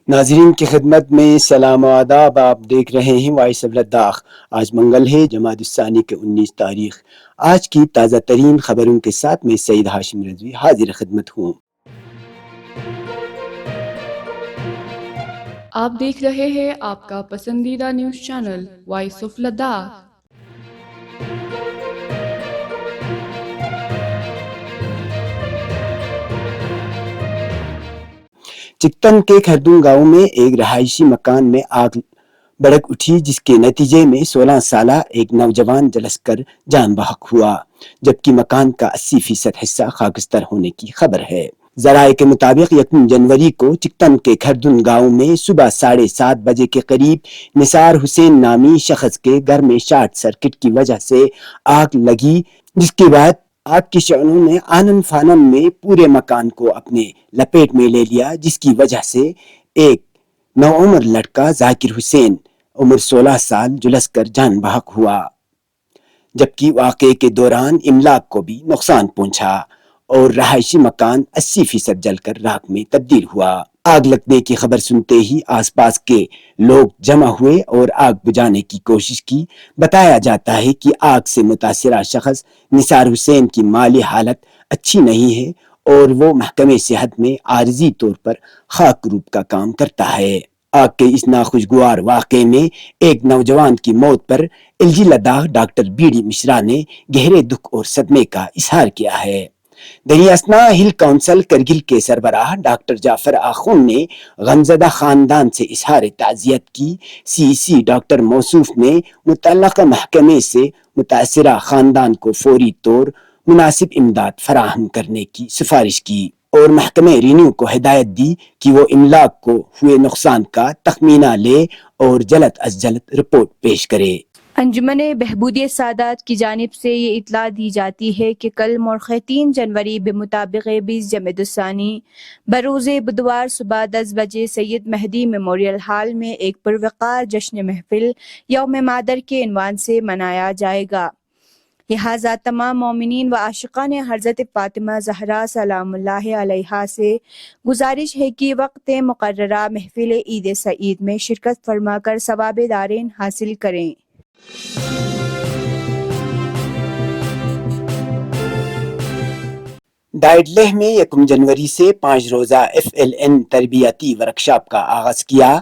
ناظرین کی خدمت میں سلام و آداب. آپ دیکھ رہے ہیں وائس آف لداخ. آج منگل ہے، جمادی الثانی کے 19 تاریخ. آج کی تازہ ترین خبروں کے ساتھ میں سعید ہاشم رضوی حاضر خدمت ہوں. آپ دیکھ رہے ہیں آپ کا پسندیدہ news channel Voice of Ladakh. Chiktan کے کھردون گاؤں میں ایک رہائشی مکان میں آگ بھڑک اٹھی، جس کے نتیجے میں 16 سالہ ایک نوجوان جلس کر جان بحق ہوا، جبکہ مکان کا 80% حصہ خاکستر ہونے کی خبر ہے. ذرائع کے مطابق 1 جنوری کو چکتن کے کھردون گاؤں میں صبح 7:30 بجے کے قریب نثار حسین نامی شخص کے گھر میں شارٹ سرکٹ کی وجہ سے آگ لگی، جس کے بعد آگ کی شعلوں نے آنن فانن میں پورے مکان کو اپنے لپیٹ میں لے لیا، جس کی وجہ سے ایک نوعمر لڑکا ذاکر حسین عمر 16 سال جلس کر جان بحق ہوا، جبکہ واقعے کے دوران املاک کو بھی نقصان پہنچا اور رہائشی مکان 80% جل کر راکھ میں تبدیل ہوا. آگ لگنے کی خبر سنتے ہی آس پاس کے لوگ جمع ہوئے اور آگ بجھانے کی کوشش کی. بتایا جاتا ہے کہ آگ سے متاثرہ شخص نثار حسین کی مالی حالت اچھی نہیں ہے اور وہ محکمہ صحت میں عارضی طور پر خاک روب کا کام کرتا ہے. آگ کے اس ناخوشگوار واقعے میں ایک نوجوان کی موت پر L G Ladakh doctor B D Mishra نے گہرے دکھ اور صدمے کا اظہار کیا ہے. دریاسنا ہل کونسل کرگل کے سربراہ ڈاکٹر جعفر آخون نے غمزدہ خاندان سے اظہار تعزیت کی. سی ڈاکٹر موصوف نے متعلقہ محکمے سے متاثرہ خاندان کو فوری طور مناسب امداد فراہم کرنے کی سفارش کی اور محکمہ ریونیو کو ہدایت دی کہ وہ املاک کو ہوئے نقصان کا تخمینہ لے اور جلد از جلد رپورٹ پیش کرے. انجمن بہبود سادات کی جانب سے یہ اطلاع دی جاتی ہے کہ کل مورخ 3 جنوری بمطابق 20 جمادی الثانی بروز بدوار صبح 10 بجے سید مہدی میموریل ہال میں ایک پروقار جشن محفل یوم مادر کے عنوان سے منایا جائے گا. لہٰذا تمام مومنین و عاشقان حضرت فاطمہ زہرا سلام اللہ علیہا سے گزارش ہے کہ وقت مقررہ محفل عید سعید میں شرکت فرما کر ثواب دارین حاصل کریں. ڈائٹ لیہ میں 1 جنوری سے 5 روزہ FLN تربیتی ورکشاپ کا آغاز کیا.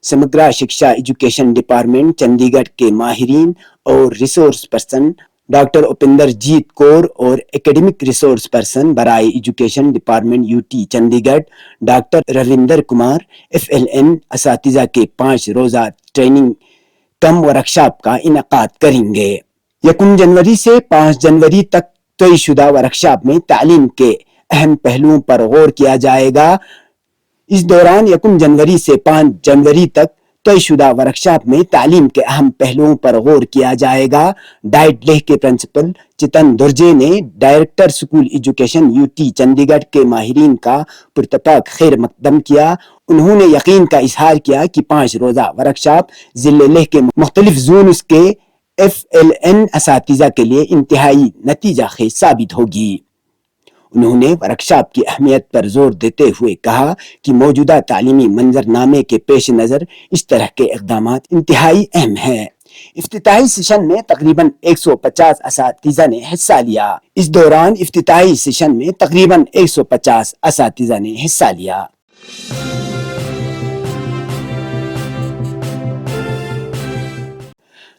سمگرا شکشا ایجوکیشن ڈپارٹمنٹ چندی گڑھ کے ماہرین اور ریسورس پرسن ڈاکٹر اپندر جیت کور اور ایکیڈمک ریسورس پرسن برائے ایجوکیشن ڈپارٹمنٹ UT چندی گڑھ ڈاکٹر روندر کمار FLN اساتذہ کے 5 روزہ ٹریننگ کم ورکشاپ کا انعقاد کریں گے. 1 جنوری سے 5 جنوری تک طے شدہ ورکشاپ میں تعلیم کے اہم پہلوؤں پر غور کیا جائے گا. اس دوران 1 جنوری سے 5 جنوری تک طے شدہ ورکشاپ میں تعلیم کے اہم پہلوؤں پر غور کیا جائے گا. ڈائٹ لیہ کے پرنسپل چتن درجے نے ڈائریکٹر اسکول ایجوکیشن UT چندی گڑھ کے ماہرین کا پرتپاک خیر مقدم کیا. انہوں نے یقین کا اظہار کیا کہ 5 روزہ ورکشاپ ضلع لیہ کے مختلف زونز کے FLN اساتذہ کے لیے انتہائی نتیجہ خیز ثابت ہوگی. انہوں نے ورکشاپ کی اہمیت پر زور دیتے ہوئے کہا کہ موجودہ تعلیمی منظرنامے کے پیش نظر اس طرح کے اقدامات انتہائی اہم ہیں. افتتاحی سیشن میں تقریباً 150 اساتذہ نے حصہ لیا. اس دوران افتتاحی سیشن میں تقریباً 150 اساتذہ نے حصہ لیا.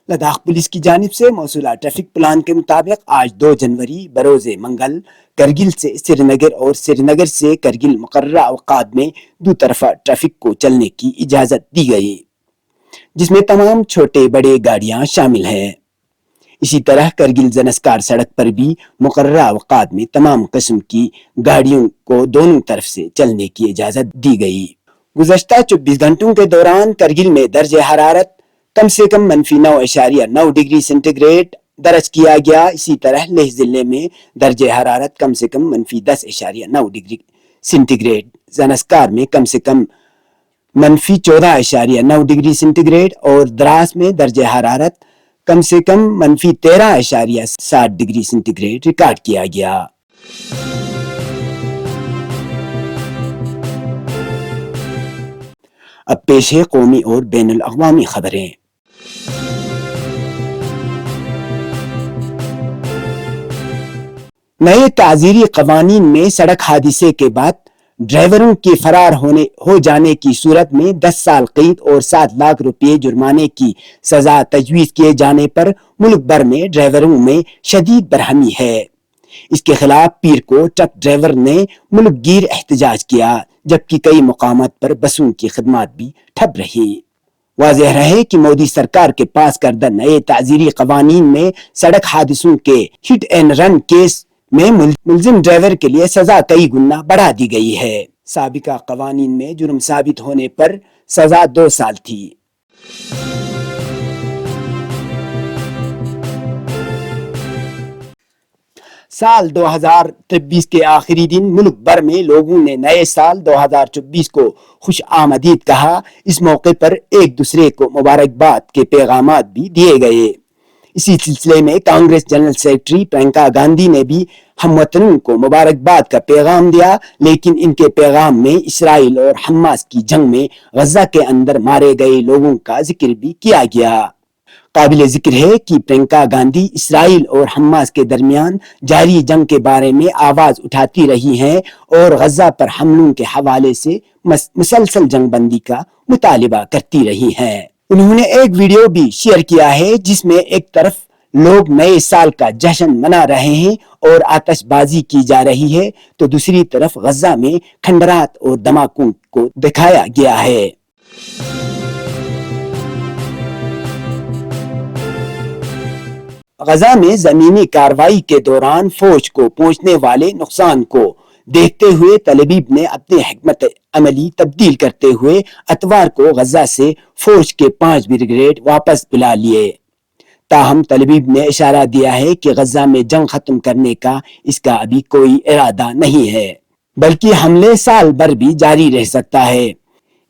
لداخ پولیس کی جانب سے موصولہ ٹریفک پلان کے مطابق آج 2 جنوری بروز منگل کرگل سے سری نگر اور سری نگر سے کرگل مقررہ اوقات میں دو طرفہ ٹریفک کو چلنے کی اجازت دی گئی، جس میں تمام چھوٹے بڑے گاڑیاں شامل ہیں. اسی طرح کرگل زنسکار سڑک پر بھی مقررہ اوقات میں تمام قسم کی گاڑیوں کو دونوں طرف سے چلنے کی اجازت دی گئی. گزشتہ 24 گھنٹوں کے دوران کرگل میں درجہ حرارت کم سے کم -9.9 ڈگری سینٹی گریڈ درج کیا گیا. اسی طرح لیہ ضلع میں درجہ حرارت کم سے کم -10.9 ڈگری سینٹی گریڈ، زنسکار میں کم سے کم -14.9 ڈگری سینٹی گریڈ اور دراس میں درجہ حرارت کم سے کم -13.7 ڈگری سینٹی گریڈ ریکارڈ کیا گیا. اب پیش ہے قومی اور بین الاقوامی خبریں۔ نئے تعزیری قوانین میں سڑک حادثے کے بعد ڈرائیوروں کے فرار ہو جانے کی صورت میں 10 سال قید اور 7 لاکھ روپے جرمانے کی سزا تجویز کیے جانے پر ملک بھر میں ڈرائیوروں میں شدید برہمی ہے۔ اس کے خلاف پیر کو ٹرک ڈرائیور نے ملک گیر احتجاج کیا، جبکہ کئی مقامات پر بسوں کی خدمات بھی ٹھپ رہی۔ واضح رہے کہ مودی سرکار کے پاس کردہ نئے تعزیری قوانین میں سڑک حادثوں کے ہٹ اینڈ رن کیس میں ملزم ڈرائیور کے لیے سزا کئی گنا بڑھا دی گئی ہے۔ سابقہ قوانین میں جرم ثابت ہونے پر سزا 2 سال تھی۔ سال 2023 کے آخری دن ملک بھر میں لوگوں نے نئے سال 2024 کو خوش آمدید کہا۔ اس موقع پر ایک دوسرے کو مبارکباد کے پیغامات بھی دیے گئے۔ اسی سلسلے میں کانگریس جنرل سیکرٹری پرینکا گاندھی نے بھی ہم وطنوں کو مبارکباد کا پیغام دیا، لیکن ان کے پیغام میں اسرائیل اور حماس کی جنگ میں غزہ کے اندر مارے گئے لوگوں کا ذکر بھی کیا گیا۔ قابل ذکر ہے کہ پرینکا گاندھی اسرائیل اور حماس کے درمیان جاری جنگ کے بارے میں آواز اٹھاتی رہی ہیں اور غزہ پر حملوں کے حوالے سے مسلسل جنگ بندی کا مطالبہ کرتی رہی ہیں۔ انہوں نے ایک ویڈیو بھی شیئر کیا ہے جس میں ایک طرف لوگ نئے سال کا جشن منا رہے ہیں اور آتش بازی کی جا رہی ہے، تو دوسری طرف غزہ میں کھنڈرات اور دھماکوں کو دکھایا گیا ہے۔ غزہ میں زمینی کارروائی کے دوران فوج کو پہنچنے والے نقصان کو دیکھتے ہوئے تل ابیب نے اپنی حکمت عملی تبدیل کرتے ہوئے اتوار کو غزہ سے فوج کے 5 بریگیڈ واپس بلا لیے۔ تاہم تل ابیب نے اشارہ دیا ہے کہ غزہ میں جنگ ختم کرنے کا اس کا ابھی کوئی ارادہ نہیں ہے، بلکہ حملے سال بھر بھی جاری رہ سکتا ہے۔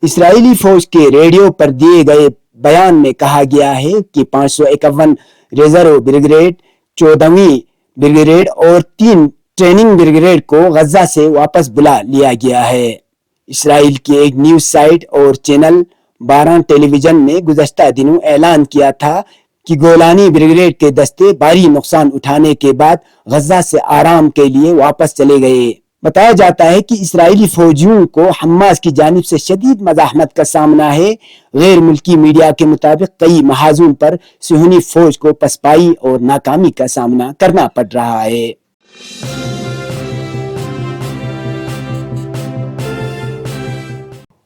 اسرائیلی فوج کے ریڈیو پر دیے گئے بیان میں کہا گیا ہے کہ 551 ریزرو بریگیڈ، 14ویں بریگیڈ اور 3 ٹریننگ بریگیڈ کو غزہ سے واپس بلا لیا گیا ہے۔ اسرائیل کی ایک نیوز سائٹ اور چینل 12 ٹیلی ویژن نے گزشتہ دنوں اعلان کیا تھا کہ گولانی بریگیڈ کے دستے بھاری نقصان اٹھانے کے بعد غزہ سے آرام کے لیے واپس چلے گئے۔ بتایا جاتا ہے کہ اسرائیلی فوجیوں کو حماس کی جانب سے شدید مزاحمت کا سامنا ہے۔ غیر ملکی میڈیا کے مطابق کئی محاذوں پر صہیونی فوج کو پسپائی اور ناکامی کا سامنا کرنا پڑ رہا ہے۔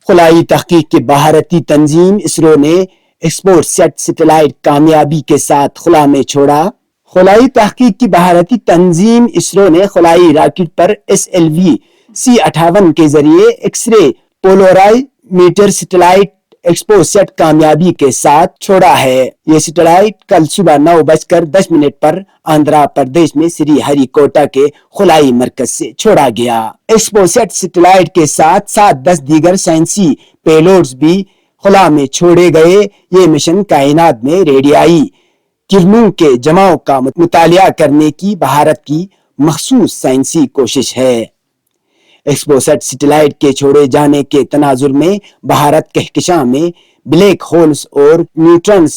خلائی تحقیق کی بھارتی تنظیم اسرو نے ایکسپو سیٹ سیٹلائٹ کامیابی کے ساتھ خلا میں چھوڑا۔ خلائی تحقیق کی بھارتی تنظیم اسرو نے خلائی راکٹ پر SLV C-58 کے ذریعے X ray polarimeter satellite XPoSat کامیابی کے ساتھ چھوڑا ہے۔ یہ سیٹلائٹ کل صبح 9:10 پر آندھرا پردیش میں سری ہری کوٹا کے خلائی مرکز سے چھوڑا گیا۔ ایکسپو سیٹ سیٹلائٹ کے ساتھ 10 دیگر سائنسی پیلوڈز بھی خلا میں چھوڑے گئے۔ یہ مشن کائنات میں ریڈیائی کرنوں کے جماؤ کا مطالعہ کرنے کی بھارت کی مخصوص سائنسی کوشش ہے۔ ایکسپو سیٹ سیٹلائٹ کے چھوڑے جانے کے تناظر میں بھارت کہکشاں میں بلیک ہولز اور نیوٹرنز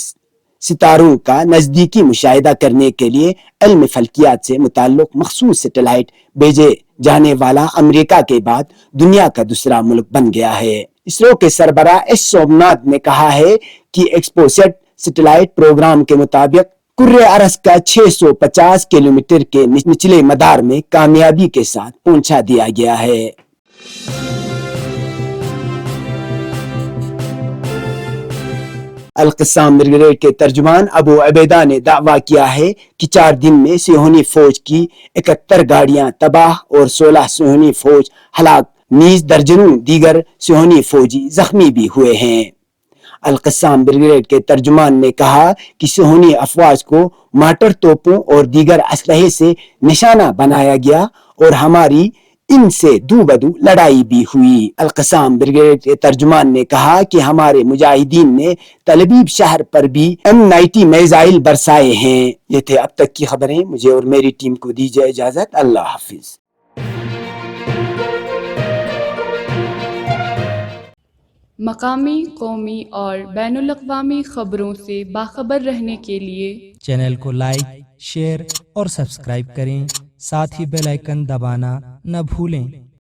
ستاروں کا نزدیکی مشاہدہ کرنے کے لیے علم فلکیات سے متعلق مخصوص سیٹلائٹ بھیجے جانے والا امریکہ کے بعد دنیا کا دوسرا ملک بن گیا ہے۔ اسرو کے سربراہ ایس سومناتھ نے کہا ہے کہ ایکسپو سیٹ سیٹلائٹ پروگرام کے مطابق کرۂ ارض کا 650 کلومیٹر کے نچلے مدار میں کامیابی کے ساتھ پہنچا دیا گیا ہے۔ القسام بریگیڈ کے ترجمان ابو عبیدہ نے دعویٰ کیا ہے کہ 4 دن میں صہیونی فوج کی 71 گاڑیاں تباہ اور 16 صہیونی فوج ہلاک، نیز درجنوں دیگر صہیونی فوجی زخمی بھی ہوئے ہیں۔ القسام بریگیڈ کے ترجمان نے کہا کہ صہیونی افواج کو مارٹر توپوں اور دیگر اسلحے سے نشانہ بنایا گیا اور ہماری ان سے دو بدو لڑائی بھی ہوئی۔ القسام بریگیڈ کے ترجمان نے کہا کہ ہمارے مجاہدین نے تل ابیب شہر پر بھی M90 میزائل برسائے ہیں۔ یہ تھے اب تک کی خبریں۔ مجھے اور میری ٹیم کو دیجیے اجازت۔ اللہ حافظ۔ مقامی، قومی اور بین الاقوامی خبروں سے باخبر رہنے کے لیے چینل کو لائک، شیئر اور سبسکرائب کریں، ساتھ ہی بیل آئیکن دبانا نہ بھولیں۔